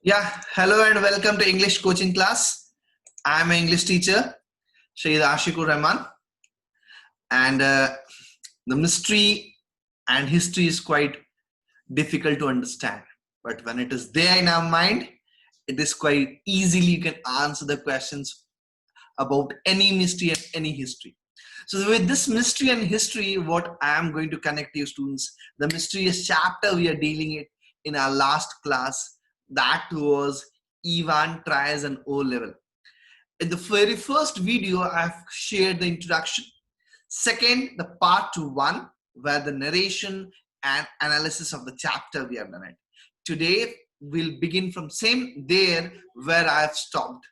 Yeah, hello and welcome to English coaching class. I'm an English teacher, Shaykh Ashikur Rahman, and the mystery and history is quite difficult to understand. But when it is there in our mind, it is quite easily you can answer the questions about any mystery and any history. So with this mystery and history, what I am going to connect you students, the mysterious chapter we are dealing it in our last class, that was Ivan tries an O level. In the very first video, I've shared the introduction. Second, the part 1, where the narration and analysis of the chapter we have done it. Today, we'll begin from same there where I've stopped.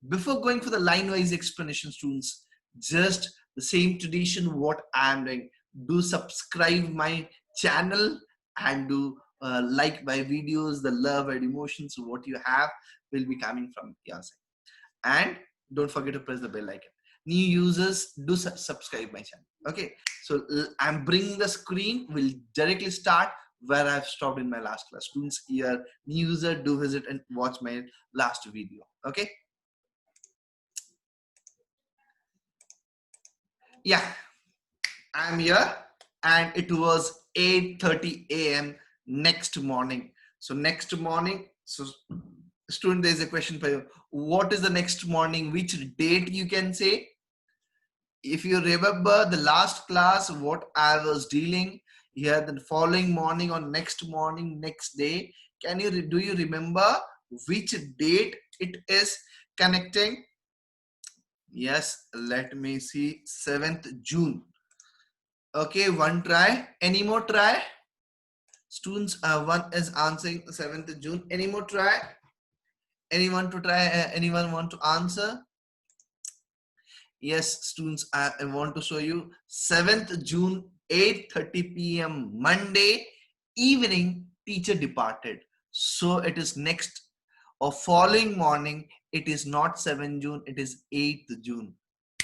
Before going for the line-wise explanation, students, just the same tradition what I am doing. Do subscribe my channel and do like my videos. The love and emotions what you have will be coming from your side. And don't forget to press the bell icon. New users, do subscribe my channel. Okay, so I'm bringing the screen. We'll directly start where I've stopped in my last class. Students here, new user, do visit and watch my last video. Okay. Yeah, I'm here, and it was 8:30 a.m. next morning. So next morning, so student, there's a question for you. What is the next morning? Which date you can say? If you remember the last class, what I was dealing here, the following morning or next morning, next day, do you remember which date it is connecting? Yes, let me see, 7th June. Okay, one try. Any more try? Students, one is answering 7th June. Any more try? Anyone to try? Anyone want to answer? Yes, students, I want to show you 7th June, 8:30 p.m. Monday evening, teacher departed. So it is next or following morning. It is not 7th June, it is 8th June.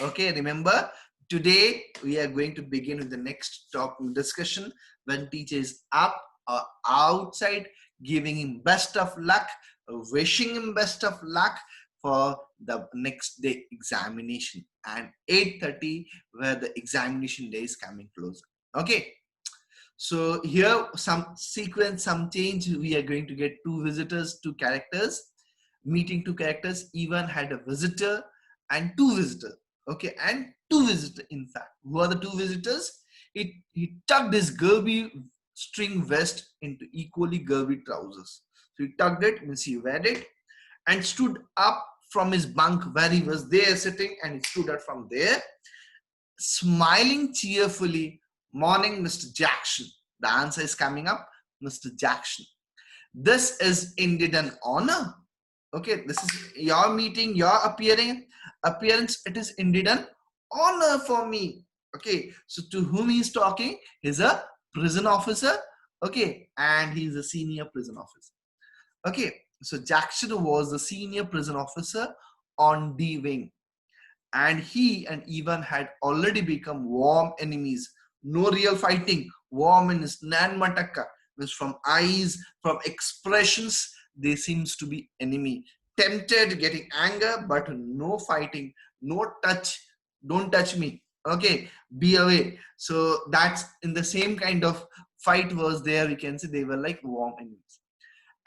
Okay, remember, today we are going to begin with the next topic discussion when teacher is up or outside, giving him best of luck, wishing him best of luck for the next day examination, and 8:30 where the examination day is coming closer. Okay, so here some sequence, some change. We are going to get two visitors, two characters, meeting two characters. Ivan had a visitor and two visitors. Okay, and two visitors. In fact, who are the two visitors? He tucked his Gerby string vest into equally Gerby trousers. So he tucked it, means he wear it, and stood up from his bunk where he was there sitting, and he stood up from there, smiling cheerfully. Morning, Mr. Jackson. The answer is coming up, Mr. Jackson. This is indeed an honor. Okay, this is your meeting, your appearance. It is indeed an honor for me. Okay, so to whom he is talking? He's a prison officer. Okay, and he's a senior prison officer. Okay, so Jackson was the senior prison officer on D wing, and he and Ivan had already become warm enemies. No real fighting. Warm means nan mataka, means from eyes, from expressions, they seems to be enemy. Tempted, getting anger, but no fighting, no touch. Don't touch me. Okay, be away. So that's in the same kind of fight was there. We can say they were like warm enemies.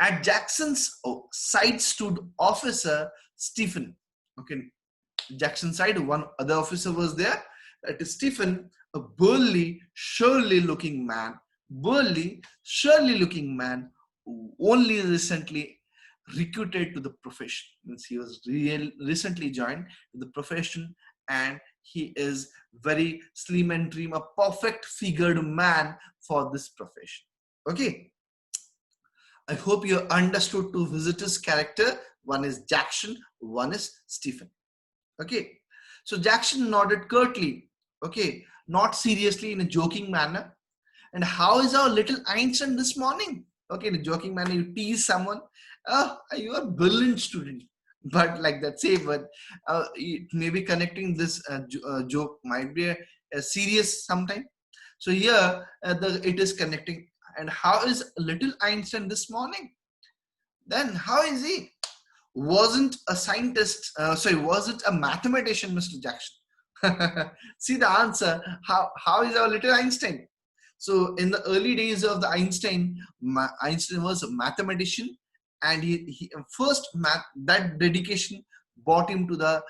At Jackson's side stood officer Stephen. Okay, Jackson's side, one other officer was there. That is Stephen, a burly, surly looking man. Burly, surly looking man, who only recently recruited to the profession. Means he was recently joined to the profession, and he is very slim and trim, a perfect figured man for this profession. Okay. I hope you understood two visitors' character. One is Jackson, one is Stephen. Okay. So Jackson nodded curtly. Okay. Not seriously, in a joking manner. And how is our little Einstein this morning? Okay, in a joking manner, you tease someone. Oh, you are a brilliant student. But like that, say, but maybe connecting this joke might be a serious sometime. So here, it is connecting. And how is little Einstein this morning? Then how is he? Wasn't a scientist, wasn't a mathematician, Mr. Jackson. See the answer. How is our little Einstein? So in the early days of the Einstein was a mathematician, and he first math that dedication brought him to the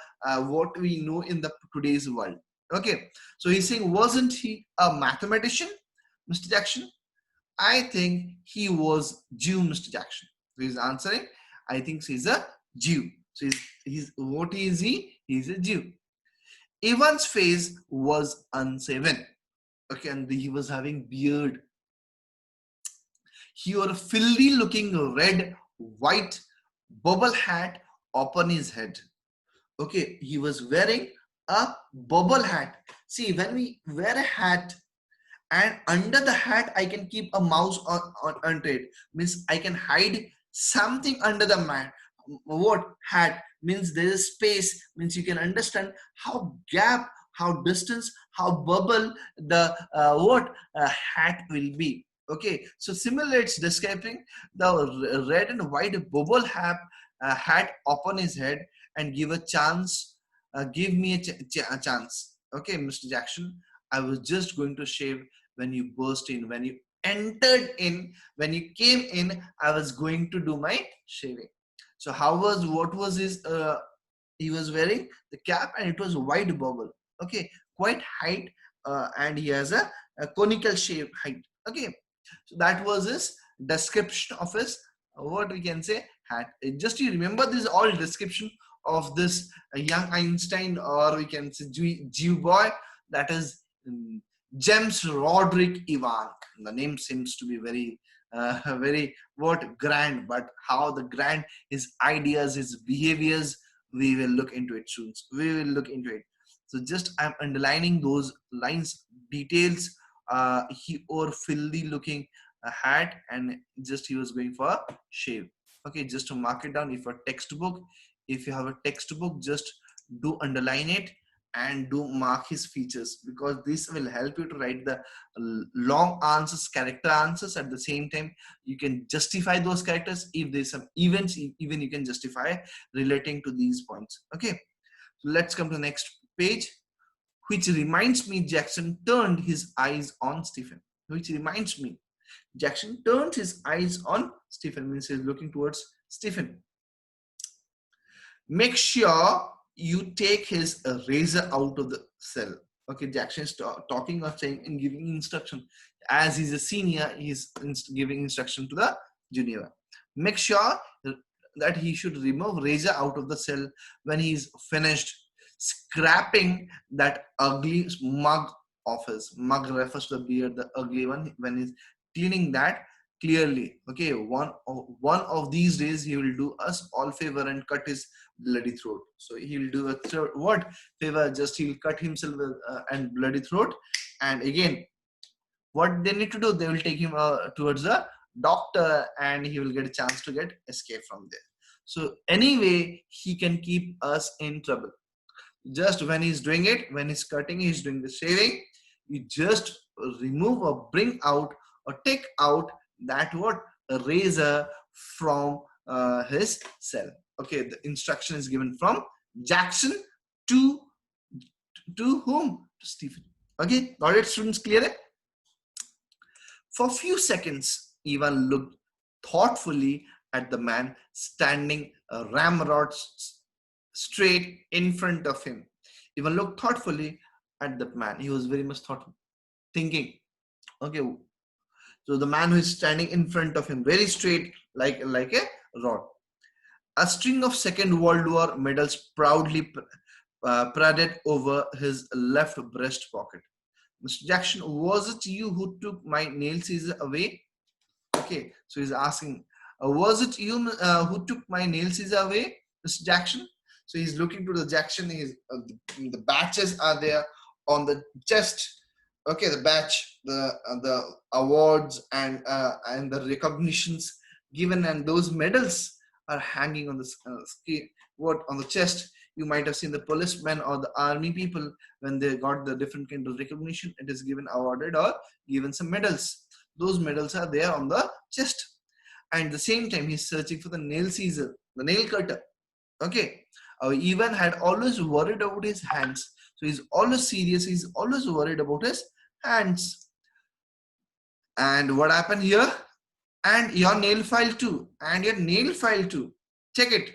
what we know in the today's world. Okay, so he's saying, wasn't he a mathematician, Mr. Jackson? I think he was Jew, Mr. Jackson. So he's answering, I think he's a Jew. So he's what is he? He's a Jew. Evan's face was unshaven. Okay, and he was having beard. He wore a filthy looking red, white bubble hat upon his head. Okay, he was wearing a bubble hat. See, when we wear a hat, and under the hat I can keep a mouse on it, means I can hide something under the mat. What hat means? There is space, means you can understand how gap, how distance, how bubble the hat will be. Okay, so similarly it's describing the red and white bubble hat upon his head, and give a chance, give me a chance. Okay, Mr. Jackson, I was just going to shave when you burst in, when you entered in, when you came in, I was going to do my shaving. So what was his, he was wearing the cap and it was white bubble. Okay, quite height, and he has a conical shape height. Okay, so that was his description of his, what we can say, hat. Just you remember, this is all description of this young Einstein, or we can say Jew boy, that is James Roderick Ivan. The name seems to be very, very grand, but how the grand, his ideas, his behaviors, we will look into it soon. We will look into it. So just I'm underlining those lines, details. He wore filthy looking hat, and just he was going for a shave. Okay, just to mark it down. If you have a textbook, just do underline it and do mark his features, because this will help you to write the long answers, character answers. At the same time, you can justify those characters. If there's some events, even you can justify relating to these points. Okay, so let's come to the next page. Which reminds me, Jackson turned his eyes on Stephen. Which reminds me, Jackson turned his eyes on Stephen, means he's looking towards Stephen. Make sure you take his razor out of the cell. Okay, Jackson is talking or saying and giving instruction. As he's a senior, he's giving instruction to the junior. Make sure that he should remove razor out of the cell when he's finished scrapping that ugly mug of his. Mug refers to the beard, the ugly one. When he's cleaning that, clearly, okay, one of these days he will do us all favor and cut his bloody throat. So he will do a what favor? Just he will cut himself and bloody throat. And again, what they need to do, they will take him towards the doctor, and he will get a chance to get escape from there. So anyway, he can keep us in trouble. Just when he's doing it, when he's cutting, he's doing the shaving, you just remove or bring out or take out that a razor from his cell. Okay, the instruction is given from Jackson to whom? To Stephen. Okay, got it, students? Clear it? For a few seconds, Ivan looked thoughtfully at the man standing ramrod straight in front of him. Ivan looked thoughtfully at the man. He was very much thoughtful, thinking. Okay, so the man who is standing in front of him, very straight, like a rod. A string of Second World War medals proudly paraded over his left breast pocket. Mr. Jackson, was it you who took my nail scissors away? Okay, so he's asking, was it you who took my nail scissors away, Mr. Jackson? So he's looking to the Jackson. The badges are there on the chest. Okay, the badge, the awards and the recognitions given, and those medals are hanging on the on the chest. You might have seen the policemen or the army people when they got the different kind of recognition. It is given, awarded, or given some medals. Those medals are there on the chest. and at the same time he's searching for the nail scissor, the nail cutter. Okay. Ivan had always worried about his hands. So he's always serious. He's always worried about his hands. And what happened here? And your nail file too. And your nail file too. Check it.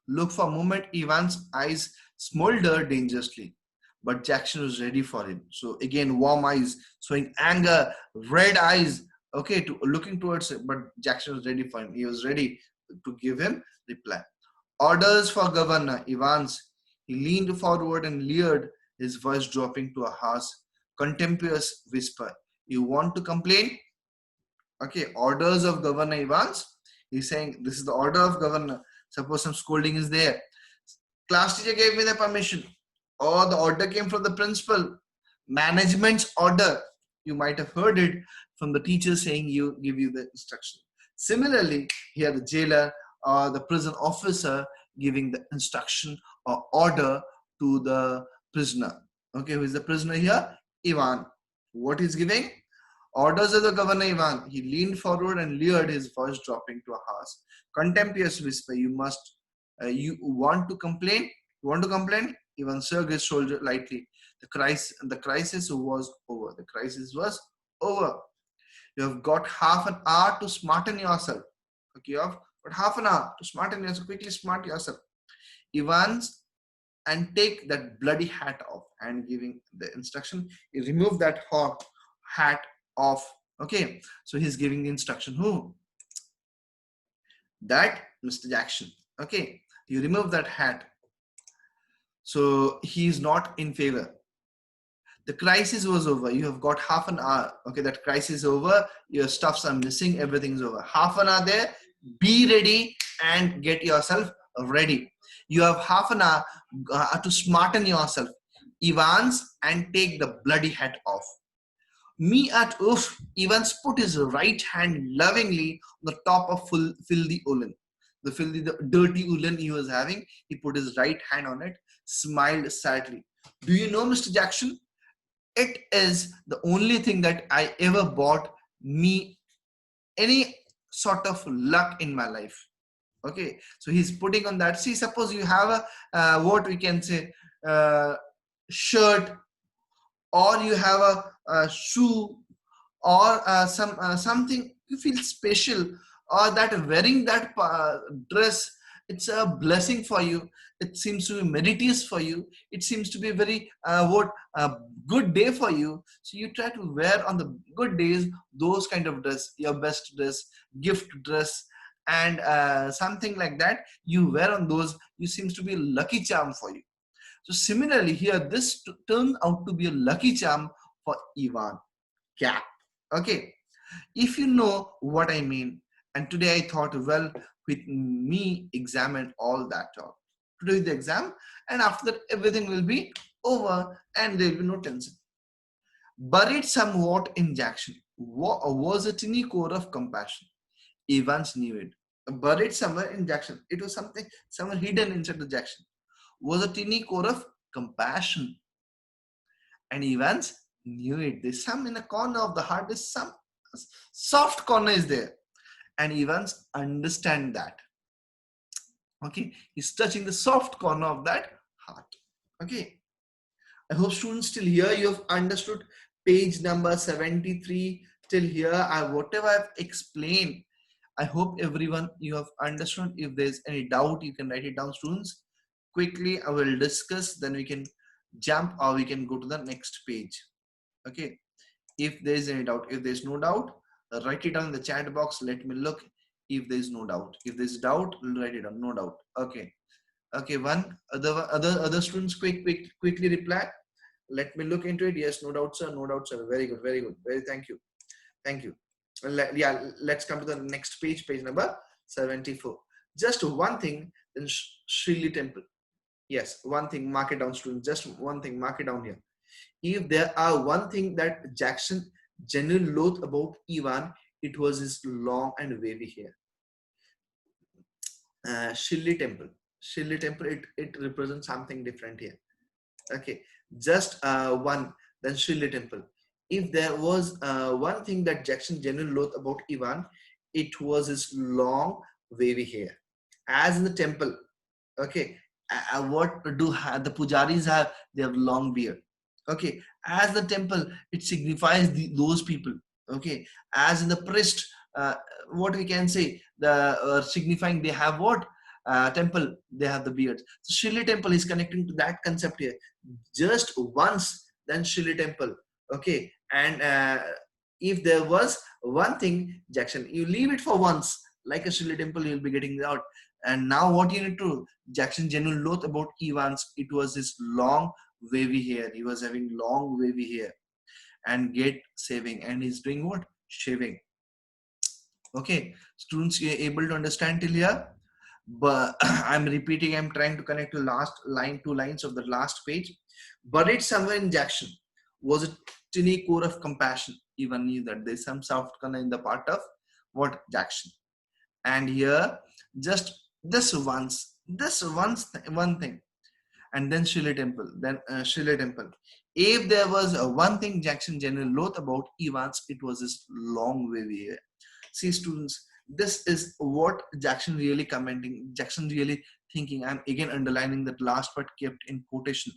Look for a moment. Ivan's eyes smoldered dangerously. But Jackson was ready for him. So again, warm eyes, showing anger, red eyes. Okay, looking towards it. But Jackson was ready for him. He was ready to give him reply. Orders for Governor Evans. He leaned forward and leered, his voice dropping to a harsh, contemptuous whisper. You want to complain? Okay, orders of Governor Evans. He's saying, this is the order of Governor. Suppose some scolding is there. Class teacher gave me the permission. Or the order came from the principal. Management's order. You might have heard it from the teacher saying give you the instruction. Similarly, here the jailer or the prison officer giving the instruction or order to the prisoner. Okay, who is the prisoner here? Ivan. What is giving? Orders of the Governor Ivan. He leaned forward and leered, his voice dropping to a harsh, contemptuous whisper. You want to complain? You want to complain? Ivan shrugged his shoulder lightly. The crisis was over. The crisis was over. You have got half an hour to smarten yourself. Okay, you have got half an hour to smarten yourself. Quickly smart yourself. Ivan's and take that bloody hat off, and giving the instruction, you remove that hat off. Okay, so he's giving the instruction. Who? That Mr. Jackson. Okay, you remove that hat. So he is not in favor. The crisis was over. You have got half an hour. Okay, that crisis is over. Your stuffs are missing. Everything's over. Half an hour there. Be ready and get yourself ready. You have half an hour to smarten yourself. Evans and take the bloody hat off. Me at oof. Evans put his right hand lovingly on the top of filthy woolen. The dirty woolen he was having. He put his right hand on it. Smiled sadly. Do you know, Mr. Jackson? It is the only thing that I ever bought me any sort of luck in my life. Okay, so he's putting on that. See, suppose you have a what we can say shirt, or you have a shoe, or something you feel special, or that wearing that dress, it's a blessing for you. It seems to be meritorious for you. It seems to be a very good day for you. So you try to wear on the good days those kind of dress, your best dress, gift dress, and something like that. You wear on those. You seems to be a lucky charm for you. So similarly here, this turned out to be a lucky charm for Ivan. Cap. Okay. If you know what I mean. And today I thought, well, with me examine all that talk. To do the exam, and after that everything will be over and there will be no tension. Buried somewhat in Jackson was a tiny core of compassion. Evans knew it. Buried somewhere in Jackson, it was something somewhere hidden inside the Jackson, was a tiny core of compassion, and Evans knew it. There's some in a corner of the heart. There's some soft corner is there, and Evans understand that. Okay, he's touching the soft corner of that heart. Okay, I hope students till here you have understood page number 73 till here. Whatever I've explained, I hope everyone you have understood. If there's any doubt, you can write it down, students. Quickly, I will discuss, then we can jump or we can go to the next page. Okay, if there's any doubt, if there's no doubt, write it down in the chat box. Let me look. If there is no doubt, if there is doubt, we'll write it down. No doubt. Okay. Okay. One other students, quickly reply. Let me look into it. Yes, no doubt, sir. No doubt, sir. Very good. Very good. Very thank you. Thank you. Yeah. Let's come to the next page. Page number 74. Just one thing in Shirley Temple. Yes, one thing. Mark it down, students. Just one thing. Mark it down here. If there are one thing that Jackson genuinely loathed about Ivan, it was his long and wavy hair. Shirley Temple. Shirley Temple, it represents something different here. Okay, just one, then Shirley Temple. If there was one thing that Jackson genuinely loathed about Ivan, it was his long wavy hair. As in the temple, okay, what do the pujaris have? They have long beard. Okay, as the temple, it signifies those people. Okay, as in the priest, what we can say, the signifying they have what, temple, they have the beards. So Shilli temple is connecting to that concept here. Just once, then Shilli temple. Okay, and if there was one thing, Jackson, you leave it for once, like a Shilli temple, you'll be getting out. And now what you need to, Jackson genuine loath about Evans, it was his long wavy hair. He was having long wavy hair and get saving, and he's doing what? Shaving. Okay, students, you are able to understand till here? But I'm repeating, I'm trying to connect to last line, 2 lines of the last page. Buried somewhere in Jackson was a tiny core of compassion. Even knew that there's some soft corner in the part of what, Jackson. And here, just one thing, and then Shilli temple, then Shilli temple. If there was one thing Jackson general loath about Evans, it was his long wavy hair. See, students, this is what Jackson really commenting, Jackson really thinking. I'm again underlining that last part kept in quotation.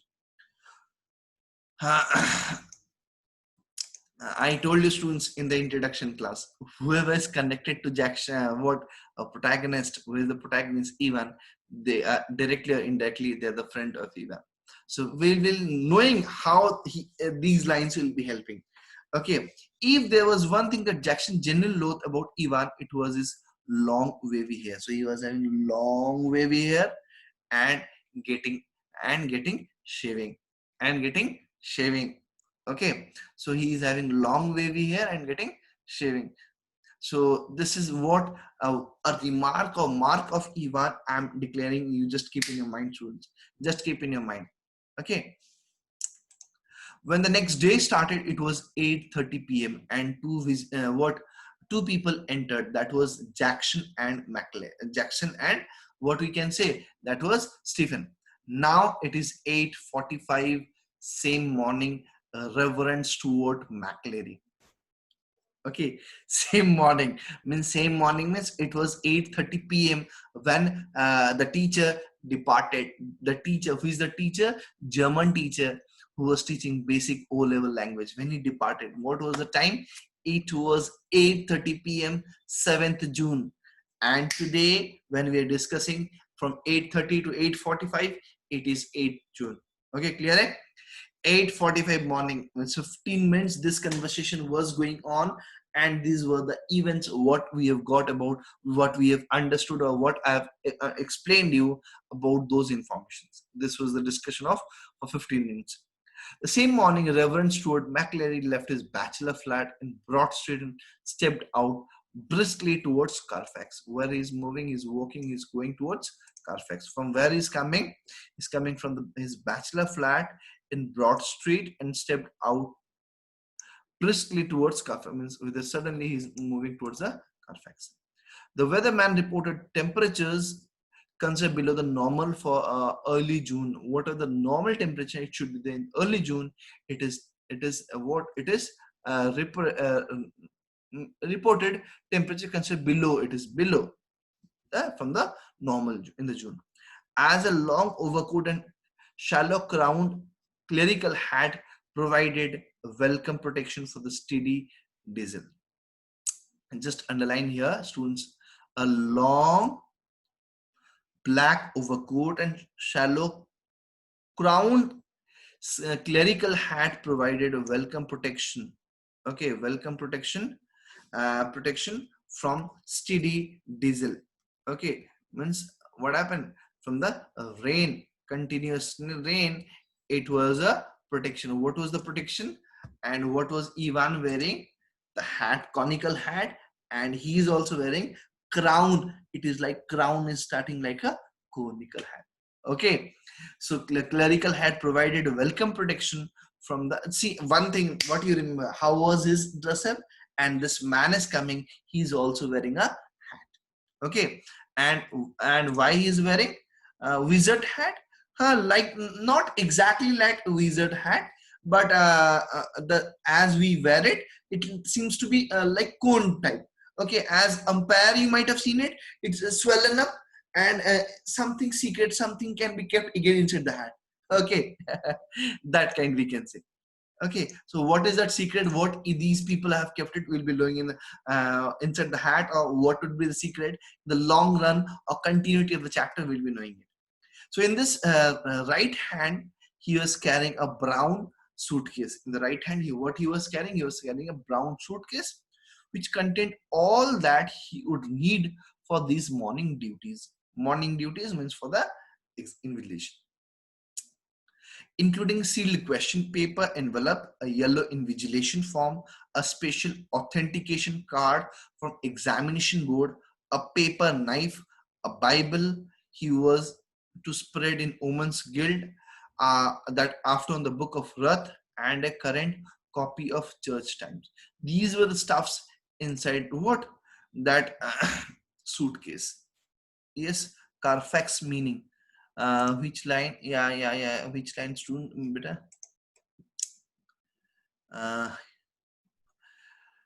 I told you, students, in the introduction class, whoever is connected to Jackson, what a protagonist, who is the protagonist, Ivan, they are directly or indirectly, they're the friend of Ivan. So we will knowing how these lines will be helping. Okay, if there was one thing that Jackson generally loathed about Ivan, it was his long wavy hair. So he was having long wavy hair and getting shaving and getting shaving. Okay, so he is having long wavy hair and getting shaving. So this is what a remark or mark of Ivan I'm declaring. You just keep in your mind, students. Just keep in your mind. Okay. When the next day started, it was 8:30 p.m. and two people entered. That was Jackson and Jackson and what we can say, that was Stephen. Now it is 8:45 same morning. Reverend Stuart McLary. Okay, same morning means it was 8:30 p.m. when the teacher departed. The teacher, who is the teacher? German teacher who was teaching basic O-level language. When he departed, what was the time? It was 8:30 p.m. 7th June. And today, when we are discussing from 8:30 to 8:45, it is 8th June. Okay, clear? Eh? 8:45 morning, 15 minutes this conversation was going on, and these were the events, what we have got about, what we have understood, or what I have explained you about those informations. This was the discussion of for 15 minutes. The same morning, Reverend Stuart McLary left his bachelor flat in Broad Street and stepped out briskly towards Carfax. Where he's moving, he's walking, he's going towards Carfax. From where he's coming? He's coming from his bachelor flat in Broad Street and stepped out briskly towards Carfax. Means suddenly he's moving towards the Carfax. The weatherman reported temperatures considered below the normal for early June. What are the normal temperature? It should be there in early June. It is what it is reported temperature considered below. It is below from the normal in the June. As a long overcoat and shallow crowned clerical hat provided welcome protection for the steady diesel. And just underline here, students, a long black overcoat and shallow crowned clerical hat provided a welcome protection. Okay, welcome protection, protection from steady diesel. Okay, means what happened from the rain, continuous rain. It was a protection. What was the protection? And what was Ivan wearing? The hat, conical hat, and he is also wearing crown. It is like crown is starting like a conical hat. Okay, so clerical hat provided welcome protection from the, see one thing, what you remember, how was his dress up? And this man is coming, he's also wearing a hat. Okay, and why he is wearing a wizard hat? Like not exactly like a wizard hat, but as we wear it, it seems to be like cone type. Okay, as umpire, you might have seen it. It's swollen up, and something secret, something can be kept again inside the hat. Okay, that kind we can say. Okay, so what is that secret? What these people have kept it will be knowing in inside the hat, or what would be the secret? The long run or continuity of the chapter will be knowing it. So in this right hand, he was carrying a brown suitcase. In the right hand, what he was carrying? He was carrying a brown suitcase, which contained all that he would need for these morning duties. Morning duties means for the invigilation, including sealed question paper envelope, a yellow invigilation form, a special authentication card from examination board, a paper knife, a Bible he was to spread in Women's Guild, that after on the book of Ruth, and a current copy of Church Times. These were the stuffs inside what? That suitcase. Yes, Carfax meaning. Which line? Yeah. Which line, student? Beta?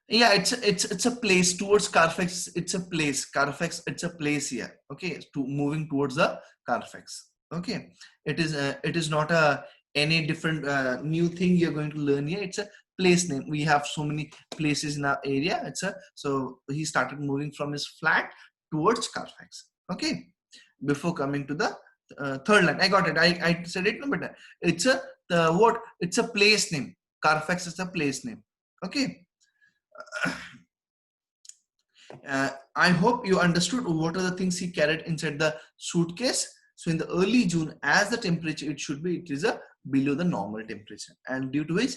Yeah, it's a place towards Carfax. It's a place. Carfax. It's a place here. Okay, to moving towards the Carfax. Okay, it is not a any different new thing you're going to learn here. It's a place name. We have so many places in our area. So he started moving from his flat towards Carfax. Okay, before coming to the third line. I got it. I said it, no, but it's a what? It's a place name. Carfax is a place name. Okay. I hope you understood what are the things he carried inside the suitcase. So in the early June, as the temperature it is a below the normal temperature, and due to which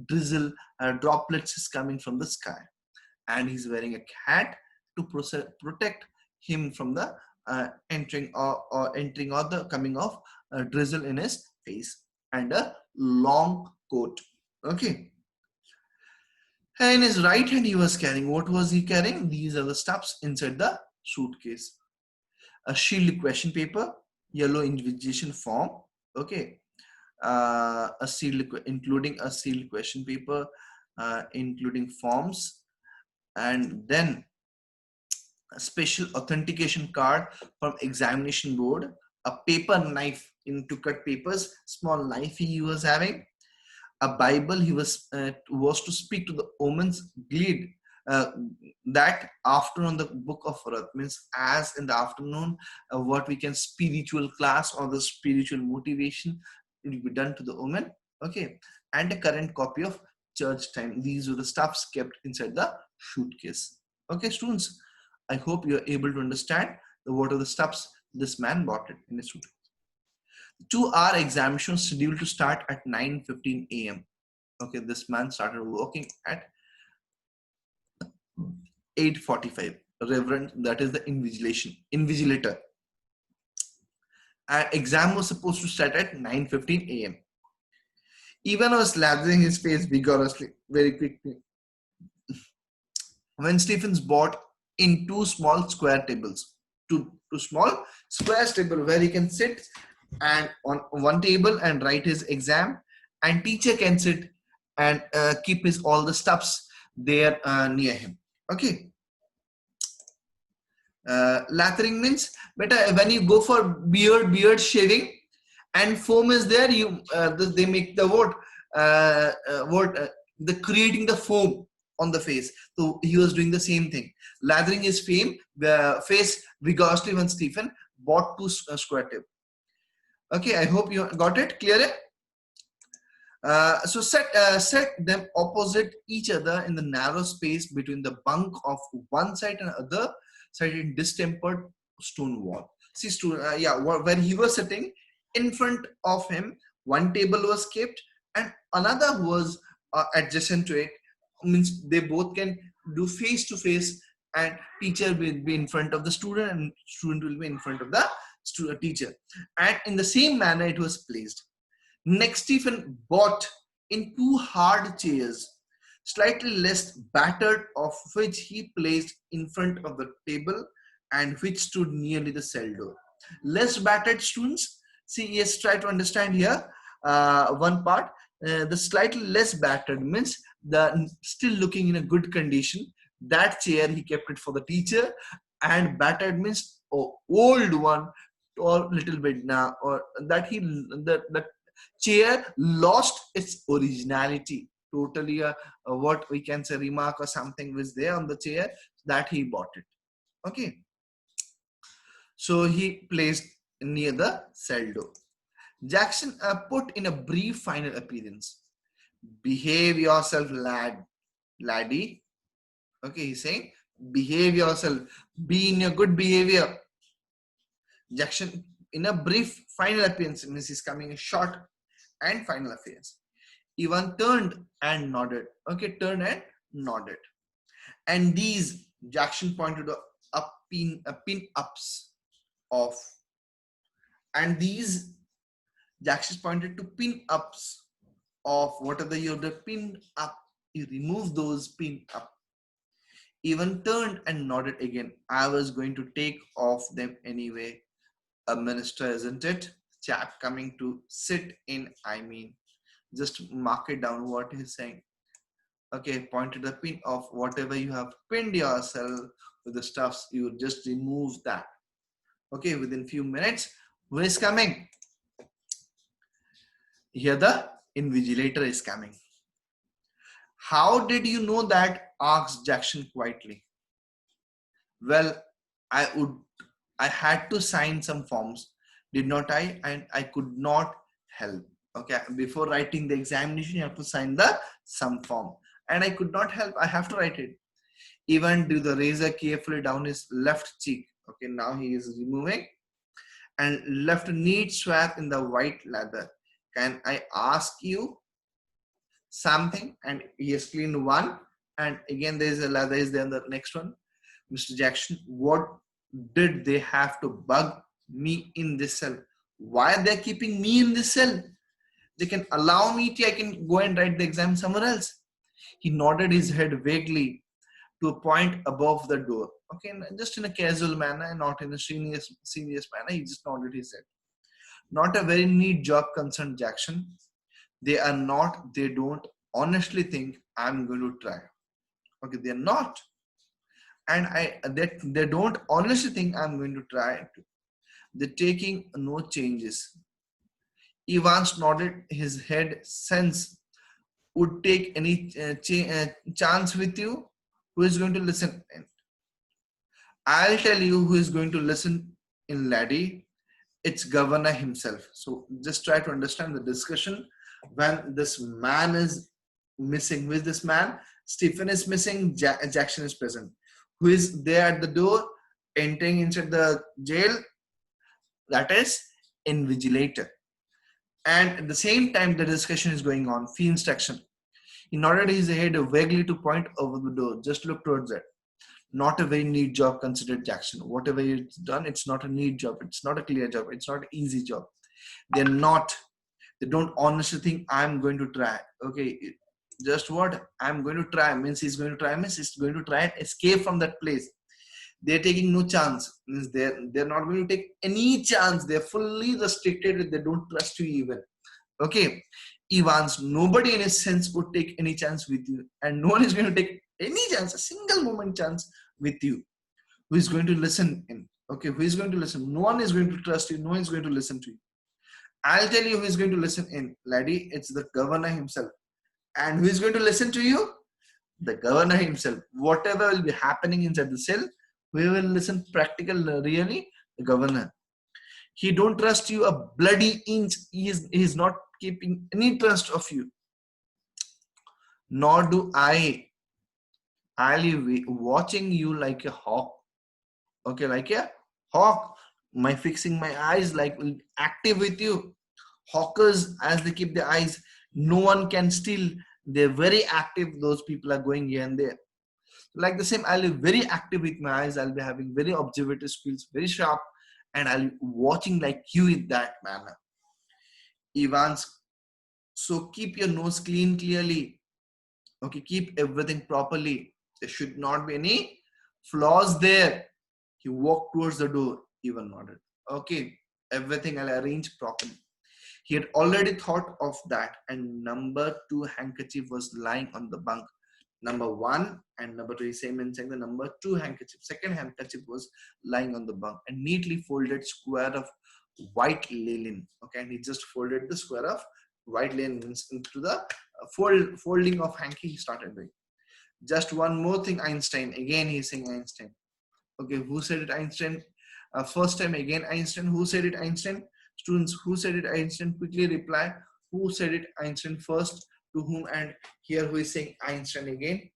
drizzle droplets is coming from the sky, and he's wearing a hat to protect him from the entering or the coming of drizzle in his face, and a long coat. Okay. And in his right hand, he was carrying, what was he carrying? These are the stuffs inside the suitcase. A shield question paper, yellow invigilation form, okay. Including a sealed question paper, including forms, and then a special authentication card from examination board, a paper knife to cut papers, small knife he was having, a Bible he was to speak to the woman's glade, that afternoon the book of Ruth, means as in the afternoon what we can spiritual class or the spiritual motivation will be done to the woman. Okay, and a current copy of Church Time. These were the stuffs kept inside the suitcase. Okay, students, I hope you are able to understand what are the stuffs this man bought it in his suitcase. 2-hour examination scheduled to start at 9:15 a.m. Okay, this man started working at 8:45. Reverend, that is the invigilator. And exam was supposed to start at 9:15 a.m. Ivan was slathering his face vigorously, very quickly, when Stephens brought in two small square tables. Two small square table where he can sit and on one table and write his exam, and teacher can sit and keep his all the stuffs there near him. Okay. Lathering means better when you go for beard shaving and foam is there, you they make the the creating the foam on the face. So he was doing the same thing, lathering his face vigorously when Stephen bought two square table. Okay, I hope you got it clear. So set them opposite each other in the narrow space between the bunk of one side and other side in distempered stone wall. See, when he was sitting in front of him, one table was kept and another was adjacent to it. Means they both can do face to face, and teacher will be in front of the student and student will be in front of the teacher. And in the same manner it was placed. Next, Stephen bought in two hard chairs, slightly less battered, of which he placed in front of the table and which stood nearly the cell door. Less battered, students, see, yes, try to understand here one part. The slightly less battered means the still looking in a good condition, That chair he kept it for the teacher, and battered means old one or little bit now, or that the chair lost its originality totally. What we can say remark or something was there on the chair that he bought it. Okay, so he placed near the cell door. Jackson put in a brief final appearance. Behave yourself, laddie. Okay, he's saying, behave yourself. Be in your good behavior. Jackson, in a brief final appearance, means he's coming short and final appearance. Ivan turned and nodded. Okay, turned and nodded. And these, Jackson pointed to pin ups of, and these Jackson pointed to pin ups of whatever you're the pin up. You remove those pin up. Even turned and nodded again. I was going to take off them anyway. A minister, isn't it? Chap coming to sit in, I mean. Just mark it down what he's saying. Okay, point to the pin of whatever you have pinned yourself with the stuffs, you just remove that. Okay, within few minutes, who is coming? Here the invigilator is coming. How did you know that? Asked Jackson quietly. Well, I had to sign some forms, did not I? And I could not help. Okay, before writing the examination, you have to sign some form. And I could not help, I have to write it. Even drew the razor carefully down his left cheek. Okay, now he is removing and left a neat swath in the white leather. Can I ask you something? And he has cleaned one, and again there is a leather is there in the next one. Mr. Jackson, what did they have to bug me in this cell? Why are they keeping me in this cell? They can allow me I can go and write the exam somewhere else. He nodded his head vaguely to a point above the door. Okay, just in a casual manner, not in a serious manner. He just nodded his head. Not a very neat job, concerned Jackson. They are not. They don't honestly think I'm going to try. Okay, they're not, and they don't honestly think I'm going to try. They're taking no changes. Evans nodded his head. Sense would take any chance with you. Who is going to listen? I'll tell you who is going to listen in, laddie. It's governor himself. So just try to understand the discussion when this man is missing. Who is this man? Stephen is missing. Jackson is present. Who is there at the door entering inside the jail? That is Invigilator. And at the same time the discussion is going on. Fee instruction. He nodded his head vaguely to point over the door. Just look towards that. Not a very neat job, considered Jackson. Whatever you've done, it's not a neat job. It's not a clear job. It's not an easy job. They don't honestly think I'm going to try. Okay, just what? I'm going to try means he's going to try means he's going to try and escape from that place. They're taking no chance. Means they're not going to take any chance. They're fully restricted. They don't trust you even. Okay. Evans, nobody in a sense would take any chance with you, and no one is going to take any chance, a single moment chance with you. Who is going to listen in? Okay, who is going to listen? No one is going to trust you. No one is going to listen to you. I'll tell you who is going to listen in, laddie. It's the governor himself. And who is going to listen to you? The governor himself. Whatever will be happening inside the cell, we will listen practical, really, the governor. He don't trust you a bloody inch. He is not keeping any trust of you. Nor do I. I'll be watching you like a hawk. Okay, like a hawk. Fixing my eyes like active with you. Hawkers, as they keep their eyes, no one can steal. They're very active. Those people are going here and there. Like the same, I'll be very active with my eyes. I'll be having very observative skills, very sharp, and I'll be watching like you in that manner. Evans, so keep your nose clean clearly. Okay, keep everything properly. There should not be any flaws there. He walked towards the door. Even nodded. Okay, everything I'll arrange properly. He had already thought of that, and number 2 handkerchief was lying on the bunk. Number 1 and number 2 is same inside the number 2 handkerchief. Second handkerchief was lying on the bunk, and neatly folded square of white linen. Okay, and he just folded the square of white linen into the folding of hanky he started doing. Just one more thing, Einstein. Again, he's saying Einstein. Okay, who said it? Einstein. First time again, Einstein. Who said it? Einstein. Students, who said it? Einstein. Quickly reply. Who said it? Einstein first. To whom? And here who is saying Einstein again?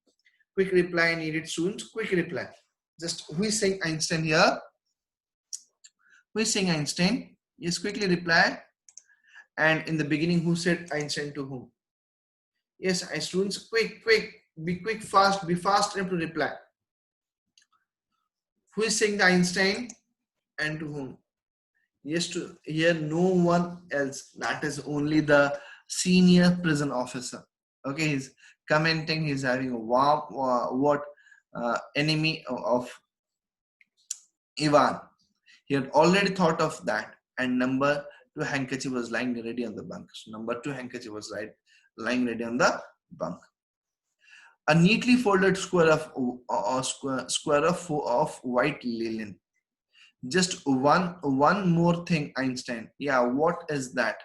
Quick reply needed, students. Quick reply. Just who is saying Einstein here? Who is saying Einstein? Yes, quickly reply. And in the beginning, who said Einstein to whom? Yes, students, quick, be quick, fast, be fast enough to reply. Who is saying the Einstein and to whom? Yes, to here no one else. That is only the senior prison officer. Okay, he's commenting. He's having a warm enemy of Ivan. He had already thought of that, and number 2 handkerchief was lying ready on the bunk. So number 2 handkerchief was lying ready on the bunk. A neatly folded square of white linen. Just one more thing, Einstein. Yeah, what is that?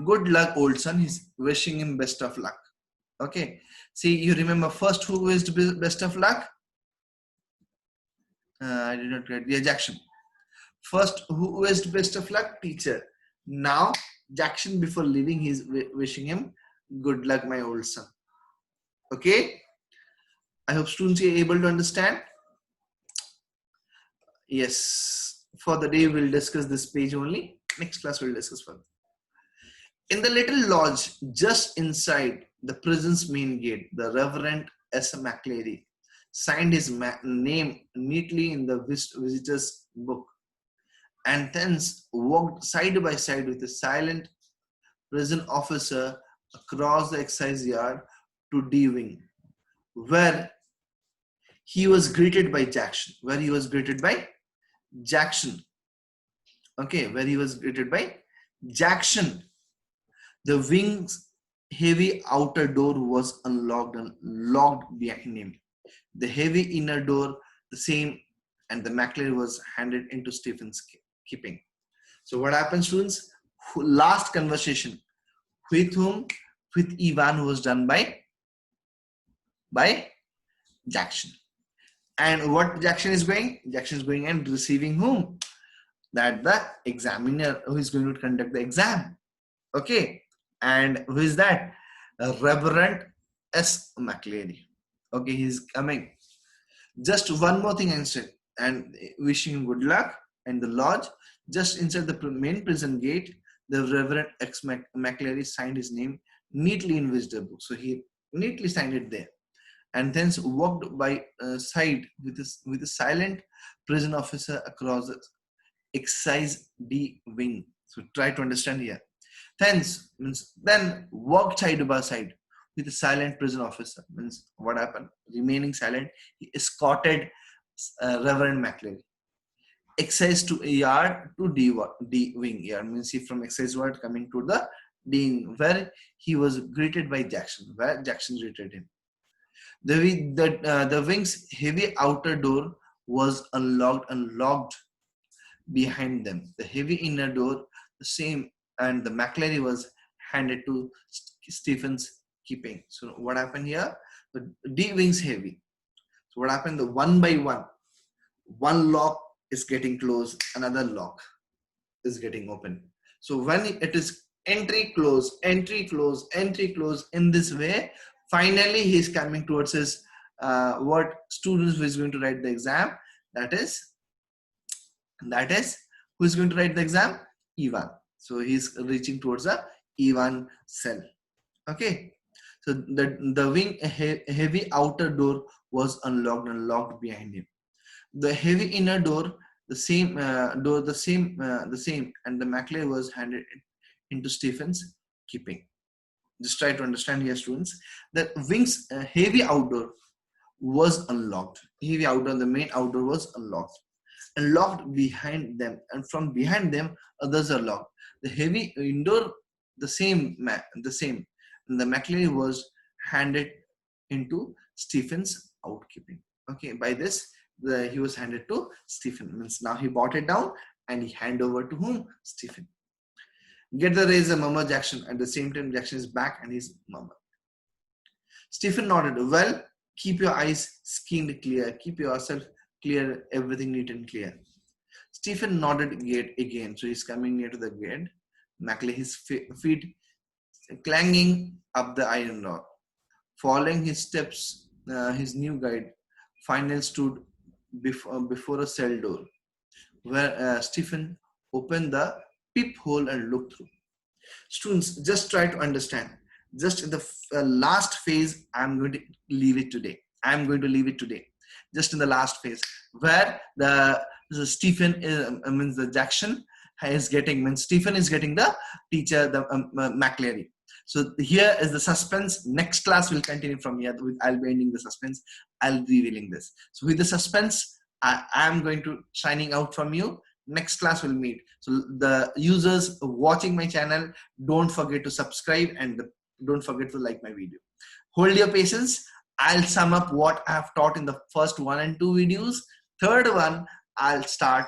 Good luck, old son. He's wishing him best of luck. Okay. See, you remember first who wished best of luck? I did not get the Jackson. First, who wished best of luck? Teacher. Now, Jackson, before leaving, he's wishing him good luck, my old son. Okay. I hope students are able to understand. Yes. For the day, we'll discuss this page only. Next class, we'll discuss further. In the little lodge just inside the prison's main gate, the Reverend S. McCleary signed his name neatly in the visitor's book, and thence walked side by side with a silent prison officer across the exercise yard to D wing, where he was greeted by Jackson. Okay, where he was greeted by Jackson. The wing's heavy outer door was unlocked and locked behind him. The heavy inner door, the same, and the McCleary was handed into Stephen's keeping. So what happened, students? Last conversation with whom? With Ivan, was done by Jackson. And what Jackson is going? Jackson is going and receiving whom? That the examiner who is going to conduct the exam. Okay. And who is that? Reverend S. McCleary. Okay, he's coming. Just one more thing, Einstein, and wishing him good luck. And the lodge, just inside the main prison gate, the Reverend X. McCleary signed his name neatly in visitor book. So he neatly signed it there, and thence walked by side with a silent prison officer across the exercise D wing. So try to understand here. Thence means then walked side by side with a silent prison officer. Means what happened? Remaining silent, he escorted Reverend McCleary. Exercise to yard to D wing. Yard means he from exercise ward coming to the D wing, where he was greeted by Jackson. Where Jackson greeted him. The wing's heavy outer door was unlocked and locked behind them. The heavy inner door, the same, and the McCleary was handed to Stephen's keeping. So what happened here? The D wing's heavy. So what happened? The one by one lock is getting closed, another lock is getting open. So when it is entry, close, entry, close, entry, close, in this way, finally he is coming towards his what students who is going to write the exam. That is who is going to write the exam? Ivan. So he's reaching towards the Ivan cell. Okay. So the wing heavy outer door was unlocked and locked behind him. The heavy inner door, the same, and the McCleary was handed into Stephen's keeping. Just try to understand here, students. The wing's heavy outdoor was unlocked. Heavy outdoor, the main outdoor was unlocked and locked behind them, and from behind them others are locked. The heavy indoor, the same, and the McCleary was handed into Stephen's outkeeping. Okay, by this, he was handed to Stephen. Means now he brought it down and he hand over to whom? Stephen. Get the raise a murmur Jackson. At the same time, Jackson is back and he's murmur. Stephen nodded. Well, keep your eyes skinned clear. Keep yourself clear. Everything neat and clear. Stephen nodded gate again. So he's coming near to the gate. Mackley, his feet clanging up the iron rod. Following his steps, his new guide finally stood before a cell door, where Stephen opened the peephole and looked through. Students, just try to understand. Just in the last phase, I'm going to leave it today. Just in the last phase, where the Stephen means the Jackson is getting, means Stephen is getting the teacher, the McLeary. So here is the suspense. Next class will continue from here. I'll be ending the suspense. I'll be revealing this. So with the suspense, I am going to signing out from you. Next class we'll meet. So the users watching my channel, don't forget to subscribe and don't forget to like my video. Hold your patience. I'll sum up what I have taught in the first 1 and 2 videos. Third one, I'll start